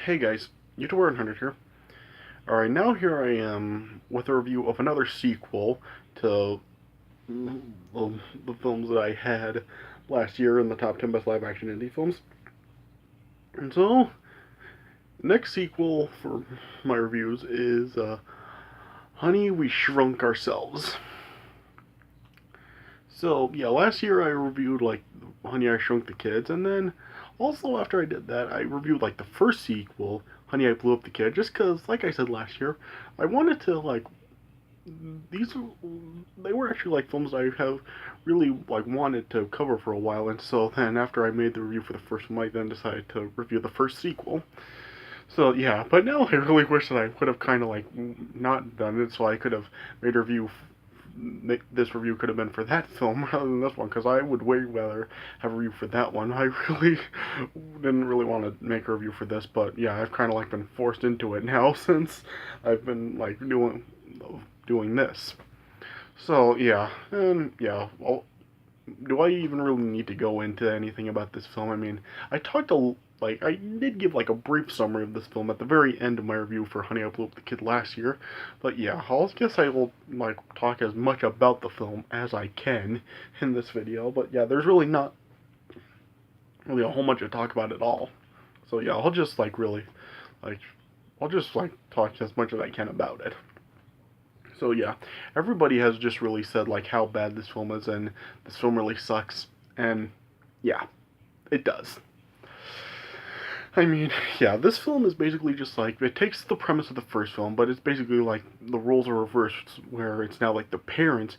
Hey guys, YouTuber 100 here. Alright, now here I am with a review of another sequel to the films that I had last year in the top 10 best live action indie films. And so, next sequel for my reviews is Honey, We Shrunk Ourselves. So, yeah, last year I reviewed like Honey, I Shrunk the Kids, and then also after I did that, I reviewed like the first sequel, Honey, I Blew Up the Kid, just because, like I said last year, I wanted to like these they were actually like films I have really like wanted to cover for a while, and so then after I made the review for the first one, I then decided to review the first sequel. So yeah, but now I really wish that I would have kind of like not done it, so I could have made a review. This review could have been for that film rather than this one, because I would way rather have a review for that one. I really didn't really want to make a review for this, but yeah, I've kind of like been forced into it now since I've been like doing this. So yeah, and yeah, well, do I even really need to go into anything about this film? I mean, I talked a like I did give like a brief summary of this film at the very end of my review for Honey I Blew Up the Kid last year, but yeah, I'll guess I will like talk as much about the film as I can in this video. But yeah, there's really not really a whole bunch to talk about at all. So yeah, I'll just like really like I'll just like talk as much as I can about it. So yeah, everybody has just really said like how bad this film is, and this film really sucks. And yeah, it does. I mean, yeah, this film is basically just like it takes the premise of the first film, but it's basically like the roles are reversed, where it's now like the parents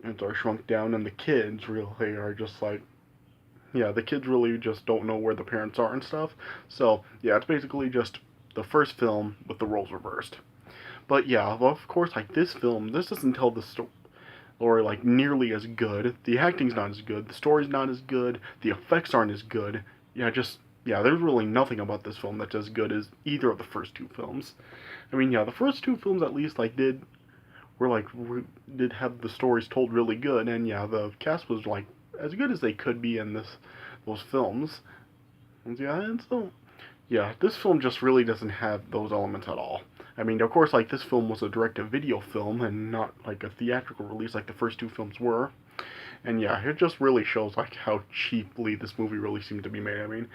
and are shrunk down, and the kids really are just like yeah, the kids really just don't know where the parents are and stuff. So yeah, it's basically just the first film with the roles reversed. But yeah, well, of course, like this film, this doesn't tell the story like nearly as good. The acting's not as good. The story's not as good. The effects aren't as good. Yeah, just yeah, there's really nothing about this film that's as good as either of the first two films. I mean, yeah, the first two films at least like did have the stories told really good, and yeah, the cast was like as good as they could be in those films. And yeah, and so yeah, this film just really doesn't have those elements at all. I mean, of course, like this film was a direct-to-video film and not like a theatrical release like the first two films were. And yeah, it just really shows like how cheaply this movie really seemed to be made. I mean,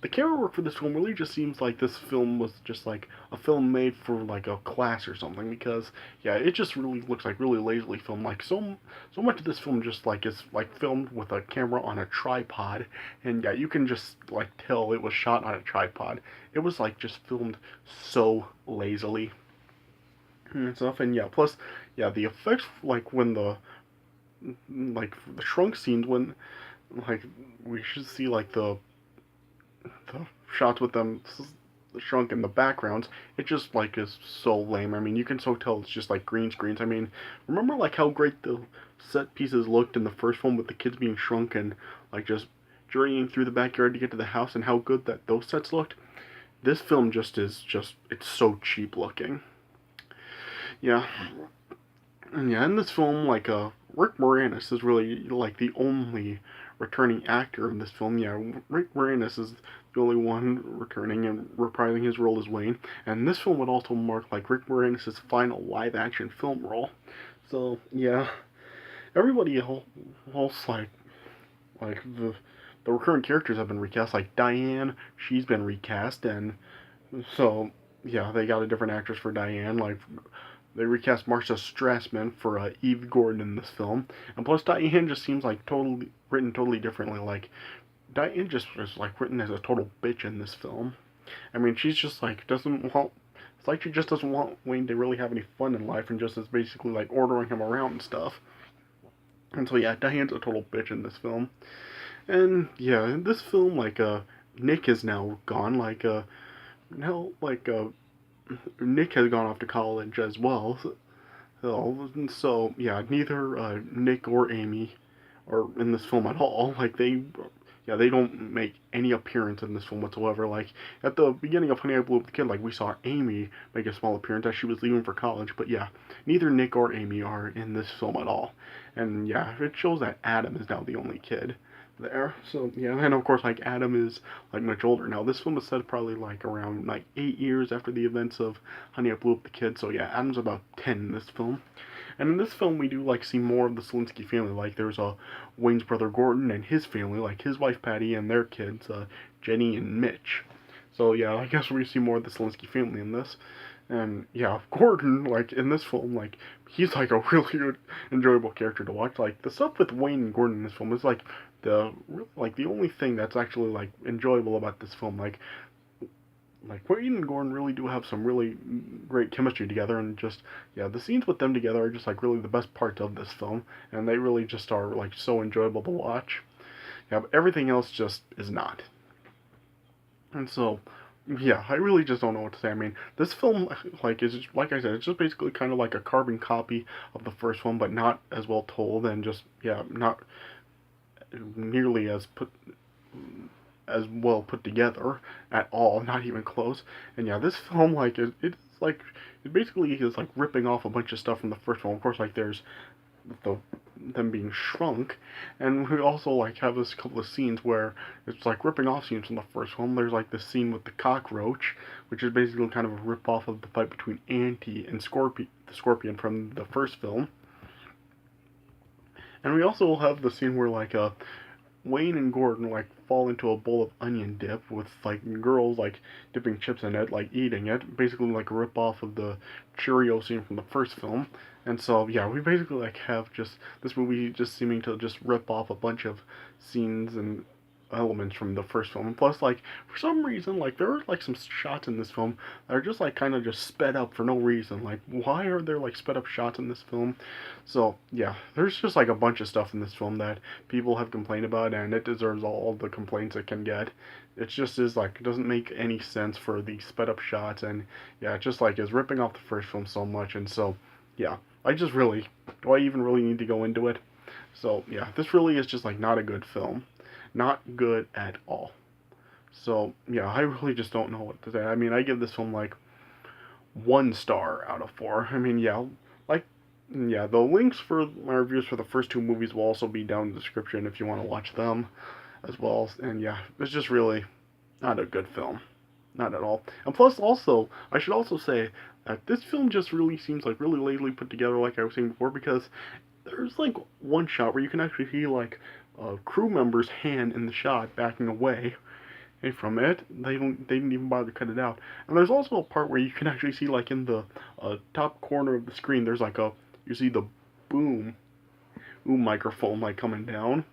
the camera work for this film really just seems like this film was just like a film made for like a class or something, because yeah, it just really looks like really lazily filmed. Like so much of this film just like is like filmed with a camera on a tripod, and yeah, you can just like tell it was shot on a tripod. It was like just filmed so lazily and stuff. And yeah, plus yeah, the effects like when the shrunk scenes, when like we should see like the shots with them shrunk in the backgrounds, it just like is so lame. I mean, you can so tell it's just like green screens. I mean, remember like how great the set pieces looked in the first film with the kids being shrunk and like just journeying through the backyard to get to the house, and how good that those sets looked? This film just it's so cheap looking. Yeah, and yeah, in this film, like Rick Moranis is really like the only returning actor in this film. Yeah, Rick Moranis is the only one returning and reprising his role as Wayne. And this film would also mark like Rick Moranis' final live-action film role. So yeah, everybody else like the recurrent characters have been recast. Like Diane, she's been recast, and so yeah, they got a different actress for Diane. Like they recast Marsha Strassman for Eve Gordon in this film, and plus Diane just seems like totally written totally differently. Like Diane just was like written as a total bitch in this film. I mean, she's just like doesn't want. It's like she just doesn't want Wayne to really have any fun in life, and just is basically like ordering him around and stuff. And so yeah, Diane's a total bitch in this film. And yeah, in this film, like Nick is now gone. Like now like Nick has gone off to college as well. So yeah, neither Nick or Amy are in this film at all. Like yeah, they don't make any appearance in this film whatsoever. Like at the beginning of Honey I Blew Up the Kid, like we saw Amy make a small appearance as she was leaving for college. But yeah, neither Nick or Amy are in this film at all. And yeah, it shows that Adam is now the only kid. there. So yeah, and of course like Adam is like much older now. This film was set probably like around like 8 years after the events of Honey I Blew Up the Kid. So yeah, Adam's about 10 in this film. And in this film, we do like see more of the Selinsky family. Like there's Wayne's brother Gordon and his family, like his wife Patty and their kids, Jenny and Mitch. So yeah, I guess we see more of the Selinsky family in this. And yeah, Gordon, like in this film, like he's like a really good, enjoyable character to watch. Like the stuff with Wayne and Gordon in this film is like the only thing that's actually like enjoyable about this film. Like Wayne and Gordon really do have some really great chemistry together, and just yeah, the scenes with them together are just like really the best parts of this film, and they really just are like so enjoyable to watch. Yeah, but everything else just is not. And so, yeah, I really just don't know what to say. I mean, this film, like, is like I said, it's just basically kind of like a carbon copy of the first one, but not as well told, and just yeah, not nearly as well put together at all, not even close. And yeah, this film like it's like it basically is like ripping off a bunch of stuff from the first one. Of course, like there's the them being shrunk, and we also like have this couple of scenes where it's like ripping off scenes from the first one. There's like this scene with the cockroach, which is basically kind of a rip off of the fight between Auntie and the Scorpion from the first film. And we also have the scene where like Wayne and Gordon like fall into a bowl of onion dip with like girls like dipping chips in it, like eating it, basically like a rip off of the Cheerio scene from the first film. And so yeah, we basically like have just this movie just seeming to just rip off a bunch of scenes and elements from the first film. And plus, like for some reason, like there are like some shots in this film that are just like kind of just sped up for no reason. Like why are there like sped up shots in this film? So yeah, there's just like a bunch of stuff in this film that people have complained about, and it deserves all the complaints it can get. It just is like it doesn't make any sense for the sped up shots, and yeah, it just like is ripping off the first film so much, and so yeah, I just really do I even really need to go into it? So yeah, this really is just like not a good film, not good at all. So yeah, I really just don't know what to say. I mean, I give this film like 1 star out of 4. I mean, yeah, like yeah, the links for my reviews for the first 2 movies will also be down in the description if you want to watch them as well. And yeah, it's just really not a good film, not at all. And plus, also, I should also say that this film just really seems like really lazily put together, like I was saying before, because there's like one shot where you can actually see like a crew member's hand in the shot backing away from it. They didn't even bother to cut it out. And there's also a part where you can actually see like in the top corner of the screen there's like a you see the boom microphone like coming down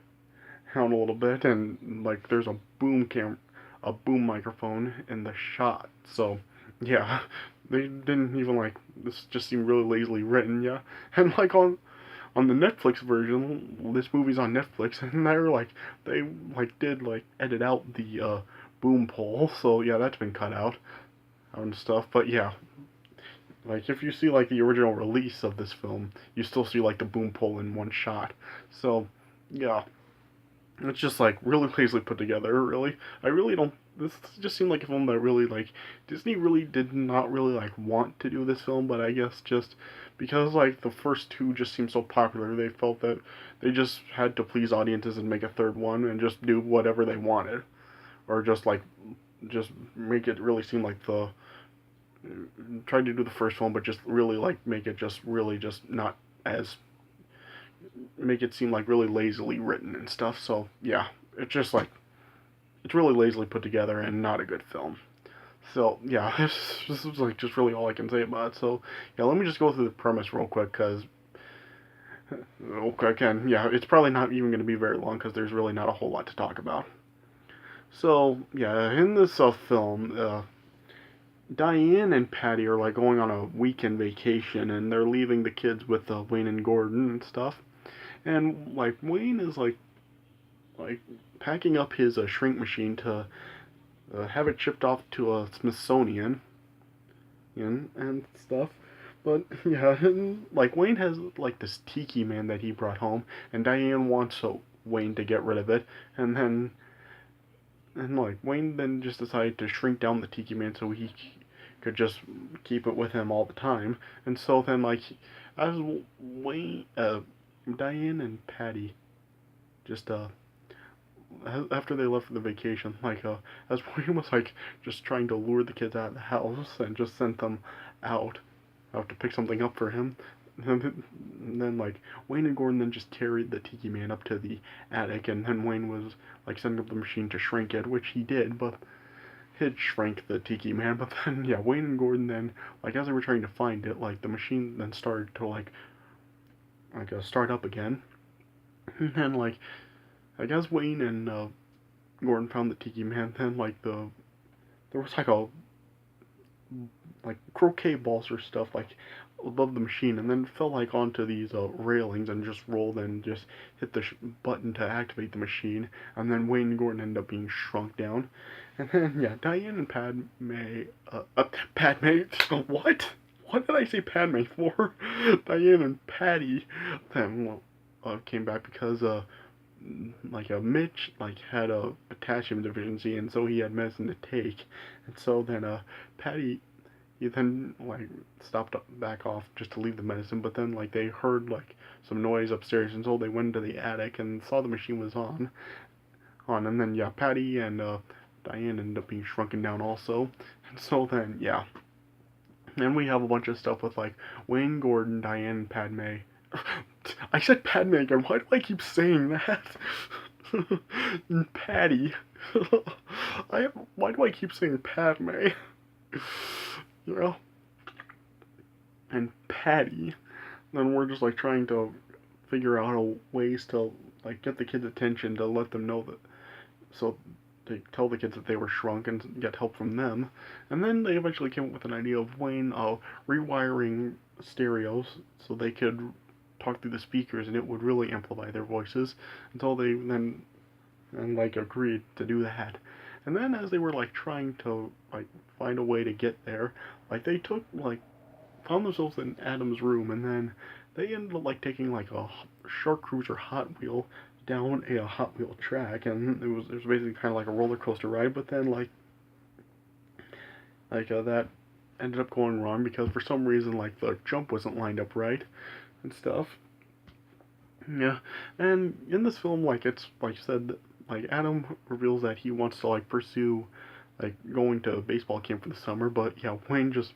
a little bit, and like there's a boom microphone in the shot. So yeah, they didn't even like this just seemed really lazily written, yeah. And like on the Netflix version, this movie's on Netflix, and they like did like edit out the boom pole, so yeah, that's been cut out and stuff. But yeah, like if you see like the original release of this film, you still see like the boom pole in one shot. So yeah, it's just like really lazily put together. Really, I really don't. This just seemed like a film that really like Disney really did not really like want to do this film, but I guess just because like the first 2 just seemed so popular, they felt that they just had to please audiences and make a third one and just do whatever they wanted, or just make it really seem like the tried to do the first one, but just really like make it just really just not as make it seem like really lazily written and stuff. So yeah, it's just like it's really lazily put together and not a good film. So yeah, this is like just really all I can say about it. So yeah, let me just go through the premise real quick because okay, again, yeah, it's probably not even going to be very long because there's really not a whole lot to talk about. So yeah, in this film, Diane and Patty are like going on a weekend vacation, and they're leaving the kids with Wayne and Gordon and stuff. And like Wayne is like packing up his shrink machine to have it shipped off to a Smithsonian and stuff. But yeah, and, like Wayne has like this tiki man that he brought home, and Diane wants Wayne to get rid of it, and then and like Wayne then just decided to shrink down the tiki man so he could just keep it with him all the time. And so then like as Wayne, Diane and Patty just after they left for the vacation, as Wayne was like just trying to lure the kids out of the house and just sent them out to pick something up for him. And then like Wayne and Gordon then just carried the Tiki Man up to the attic, and then Wayne was like setting up the machine to shrink it, which he did, but it shrank the Tiki Man. But then yeah, Wayne and Gordon then like as they were trying to find it, like the machine then started to start up again, and then like I guess Wayne and Gordon found the Tiki Man. Then there was like croquet balls or stuff like above the machine, and then fell like onto these railings and just rolled and just hit the button to activate the machine. And then Wayne and Gordon ended up being shrunk down. And then yeah, Diane and Padme, what? What did I say Padme for? Diane and Patty then came back because Mitch had a potassium deficiency, and so he had medicine to take. And so then Patty, he then stopped back off just to leave the medicine, but then they heard some noise upstairs, and so they went into the attic and saw the machine was on. And then yeah, Patty and Diane ended up being shrunken down also. And so then yeah, and we have a bunch of stuff with Wayne, Gordon, Diane, and Padme. I said Padme again. Why do I keep saying that? Patty. Why do I keep saying Padme? You know? And Patty. Then we're just trying to figure out ways to get the kids' attention to let them know that, so to tell the kids that they were shrunk and get help from them. And then they eventually came up with an idea of Wayne rewiring stereos so they could talk through the speakers and it would really amplify their voices, until they then agreed to do that. And then as they were trying to find a way to get there, they took found themselves in Adam's room, and then they ended up taking a Shark Cruiser Hot Wheel down a Hot Wheel track, and it was basically kind of like a roller coaster ride. But then that ended up going wrong because for some reason the jump wasn't lined up right and stuff. Yeah, and in this film, it's like you said, Adam reveals that he wants to pursue going to baseball camp for the summer, but yeah, Wayne just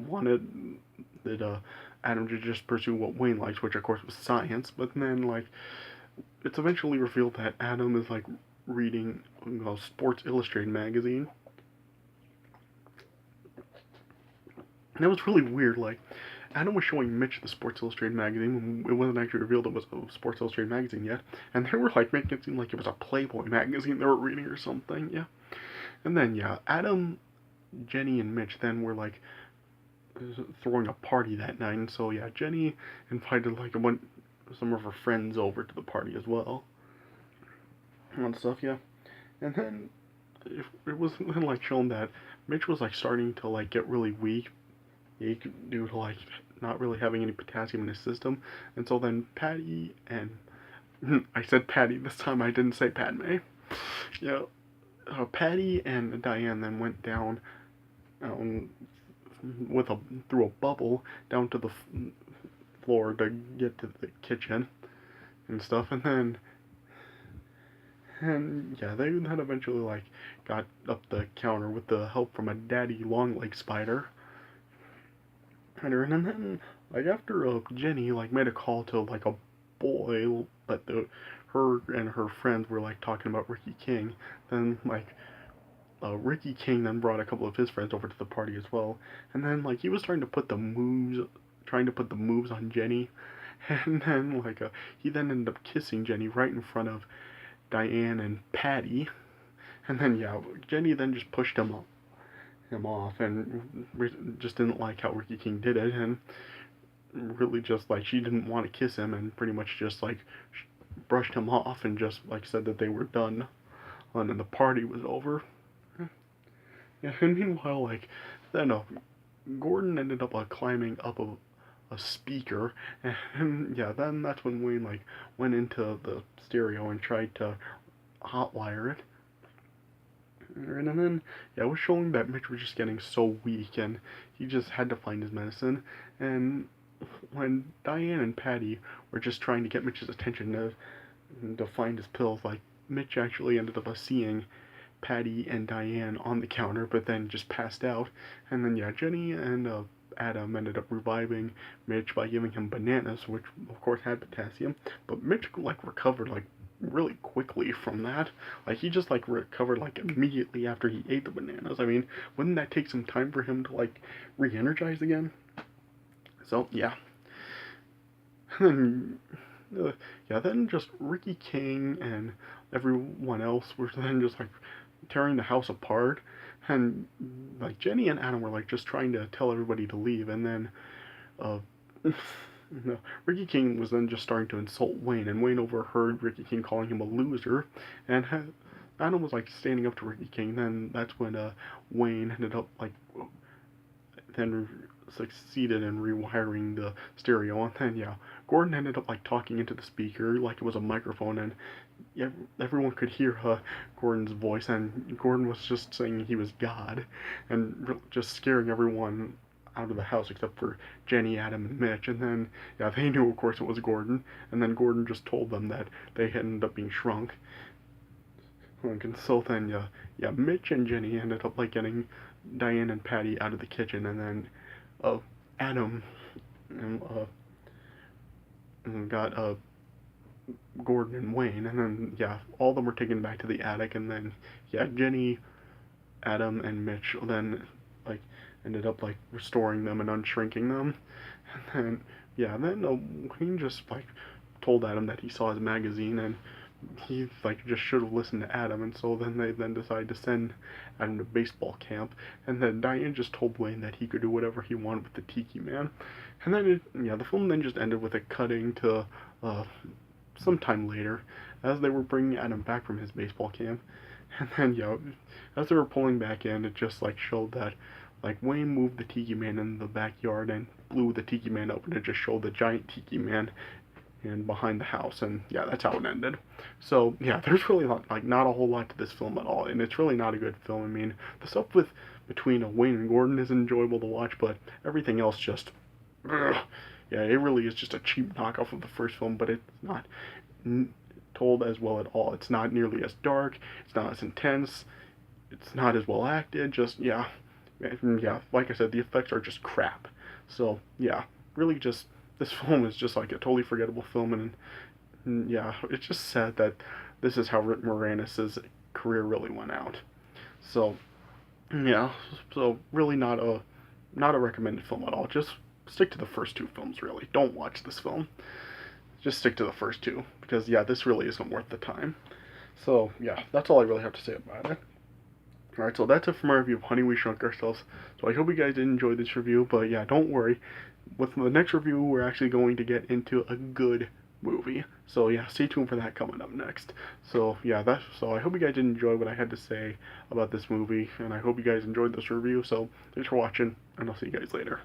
wanted that Adam to just pursue what Wayne likes, which of course was science. But then it's eventually revealed that Adam is reading Sports Illustrated magazine, and it was really weird. Adam was showing Mitch the Sports Illustrated magazine. It wasn't actually revealed it was a Sports Illustrated magazine yet, and they were making it seem like it was a Playboy magazine they were reading or something. Yeah, and then yeah, Adam, Jenny, and Mitch then were throwing a party that night, and so yeah, Jenny invited some of her friends over to the party as well, and stuff. Yeah, and then it was then shown that Mitch was starting to get really weak due to not really having any potassium in his system. And so then Patty and I said Patty this time, I didn't say Padme. Yeah, Patty and Diane then went down through a bubble down to the floor to get to the kitchen and stuff, and yeah, they then eventually got up the counter with the help from a daddy long-leg spider. And then after Jenny made a call to a boy that her and her friends were talking about Ricky King, then Ricky King then brought a couple of his friends over to the party as well, and then he was trying to put the moves on Jenny, and then he then ended up kissing Jenny right in front of Diane and Patty, and then yeah, Jenny then just pushed him off, and just didn't like how Ricky King did it, and really just she didn't want to kiss him, and pretty much just brushed him off and just said that they were done, and then the party was over. Yeah, and meanwhile then Gordon ended up climbing up a speaker, and yeah, then that's when Wayne went into the stereo and tried to hotwire it. And then, yeah, it was showing that Mitch was just getting so weak, and he just had to find his medicine. And when Diane and Patty were just trying to get Mitch's attention to to find his pills. Like Mitch actually ended up seeing Patty and Diane on the counter, but then just passed out. And then yeah, Jenny and Adam ended up reviving Mitch by giving him bananas, which of course had potassium. But Mitch like recovered like really quickly from that. Like he just like recovered like immediately after he ate the bananas. I mean, wouldn't that take some time for him to like re-energize again? So yeah. And then yeah, then just Ricky King and everyone else were then just like tearing the house apart, and like Jenny and Adam were like just trying to tell everybody to leave, and then uh, no, Ricky King was then just starting to insult Wayne, and Wayne overheard Ricky King calling him a loser, and Adam was like standing up to Ricky King. Then that's when Wayne ended up like then succeeded in rewiring the stereo, and then yeah, Gordon ended up like talking into the speaker like it was a microphone, and yeah, everyone could hear Gordon's voice, and Gordon was just saying he was God, and just scaring everyone out of the house except for Jenny, Adam, and Mitch. And then yeah, they knew of course it was Gordon, and then Gordon just told them that they ended up being shrunk. And so then yeah, Mitch and Jenny ended up like getting Diane and Patty out of the kitchen, and then uh, Adam got Gordon and Wayne, and then yeah, all of them were taken back to the attic, and then yeah, Jenny, Adam, and Mitch then like ended up like restoring them and unshrinking them, and then yeah, then Wayne just like told Adam that he saw his magazine, and he like just should have listened to Adam, and so then they then decided to send Adam to baseball camp, and then Diane just told Wayne that he could do whatever he wanted with the Tiki Man, and then yeah, the film then just ended with it cutting to sometime later as they were bringing Adam back from his baseball camp, and then yeah, as they were pulling back in, it just like showed that like Wayne moved the Tiki Man in the backyard and blew the Tiki Man up, and it just showed the giant Tiki Man and behind the house, and yeah, that's how it ended. So yeah, there's really not a whole lot to this film at all, and it's really not a good film. I mean, the stuff with between Wayne and Gordon is enjoyable to watch, but everything else just ugh, yeah, it really is just a cheap knockoff of the first film, but it's not told as well at all. It's not nearly as dark, it's not as intense, it's not as well acted. Just yeah, like I said, the effects are just crap. So yeah, really just this film is just like a totally forgettable film, and yeah, it's just sad that this is how Rick Moranis' career really went out. So yeah, so really not a recommended film at all. Just stick to the first two films. Really, don't watch this film. Just stick to the first two because yeah, this really isn't worth the time. So yeah, that's all I really have to say about it. Alright, so that's it for my review of Honey, We Shrunk Ourselves. So I hope you guys did enjoy this review, but yeah, don't worry. With the next review, we're actually going to get into a good movie. So yeah, stay tuned for that coming up next. So yeah, so I hope you guys did enjoy what I had to say about this movie, and I hope you guys enjoyed this review. So thanks for watching, and I'll see you guys later.